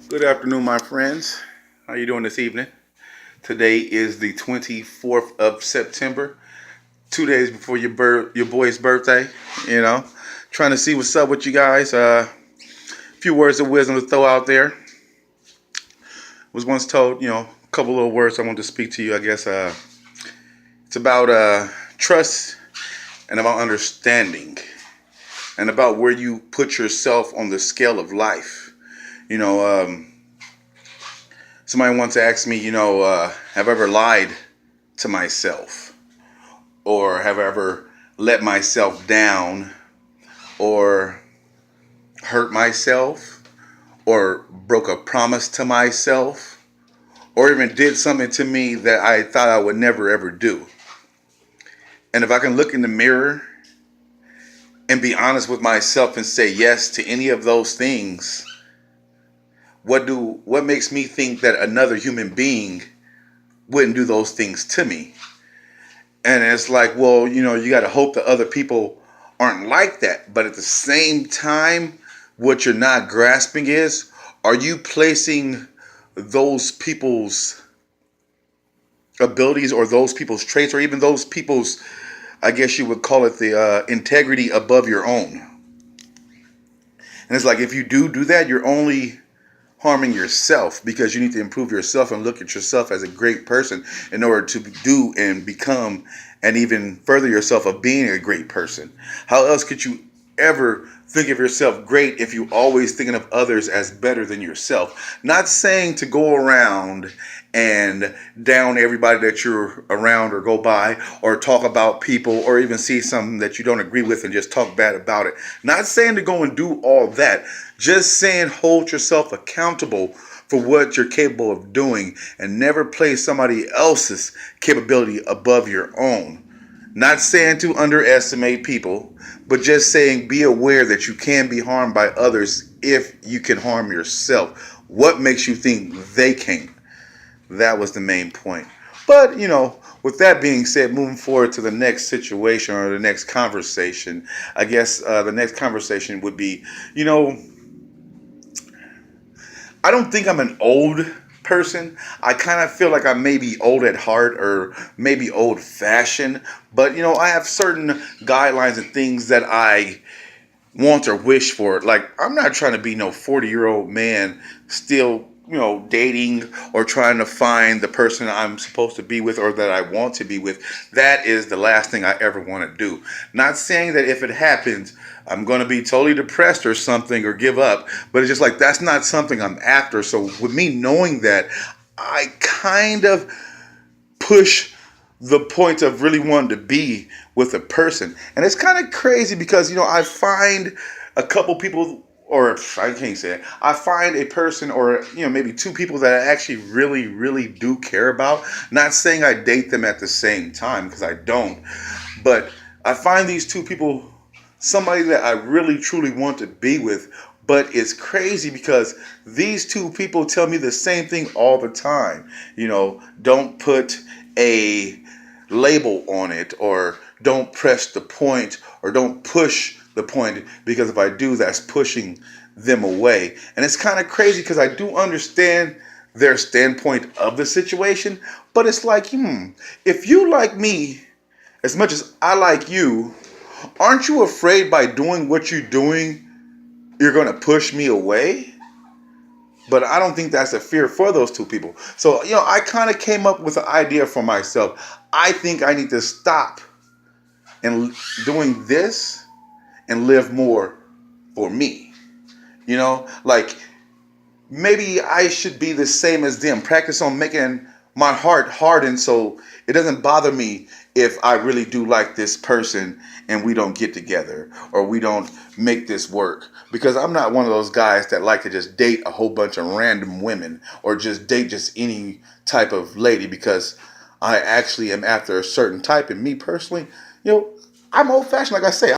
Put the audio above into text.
Good afternoon, my friends. How you doing this evening? Today is the 24th of September, 2 days before your boy's birthday. You know, trying to see what's up with you guys. A few words of wisdom to throw out there. Was once told, a couple little words I want to speak to you. I guess it's about trust and about understanding and about where you put yourself on the scale of life. You know, somebody once asked me, have I ever lied to myself? Or have I ever let myself down? Or hurt myself? Or broke a promise to myself? Or even did something to me that I thought I would never ever do? And if I can look in the mirror and be honest with myself and say yes to any of those things, what makes me think that another human being wouldn't do those things to me? And it's like, well, you got to hope that other people aren't like that. But at the same time, what you're not grasping is, are you placing those people's abilities or those people's traits or even those people's, I guess you would call it the integrity above your own? And it's like, if you do that, you're only harming yourself, because you need to improve yourself and look at yourself as a great person in order to do and become and even further yourself of being a great person. How else could you ever think of yourself great if you always thinking of others as better than yourself? Not saying to go around and down everybody that you're around or go by or talk about people or even see something that you don't agree with and just talk bad about it. Not saying to go and do all that. Just saying hold yourself accountable for what you're capable of doing and never place somebody else's capability above your own. Not saying to underestimate people, but just saying be aware that you can be harmed by others if you can harm yourself. What makes you think they can't? That was the main point. But, with that being said, moving forward to the next situation or the next conversation, I guess the next conversation would be, I don't think I'm an old person. I kind of feel like I may be old at heart or maybe old fashioned, but I have certain guidelines and things that I want or wish for. Like, I'm not trying to be no 40-year-old man still, dating or trying to find the person I'm supposed to be with or that I want to be with. That is the last thing I ever want to do. Not saying that if it happens, I'm going to be totally depressed or something or give up, but it's just like that's not something I'm after. So with me knowing that, I kind of push the point of really wanting to be with a person. And it's kind of crazy because, I find a couple people, or I can't say it, I find a person or, maybe two people that I actually really, really do care about. Not saying I date them at the same time, because I don't. But I find these two people somebody that I really, truly want to be with. But it's crazy because these two people tell me the same thing all the time. Don't put a label on it, or don't press the point, or don't push the point, because if I do, that's pushing them away. And it's kind of crazy because I do understand their standpoint of the situation, but it's like, if you like me as much as I like you, aren't you afraid by doing what you're doing, you're going to push me away? But I don't think that's a fear for those two people. So, I kind of came up with an idea for myself. I think I need to stop and doing this and live more for me. Like, maybe I should be the same as them. Practice on making my heart harden so it doesn't bother me if I really do like this person and we don't get together or we don't make this work. Because I'm not one of those guys that like to just date a whole bunch of random women or just date just any type of lady, because I actually am after a certain type. And me personally, I'm old fashioned, like I say.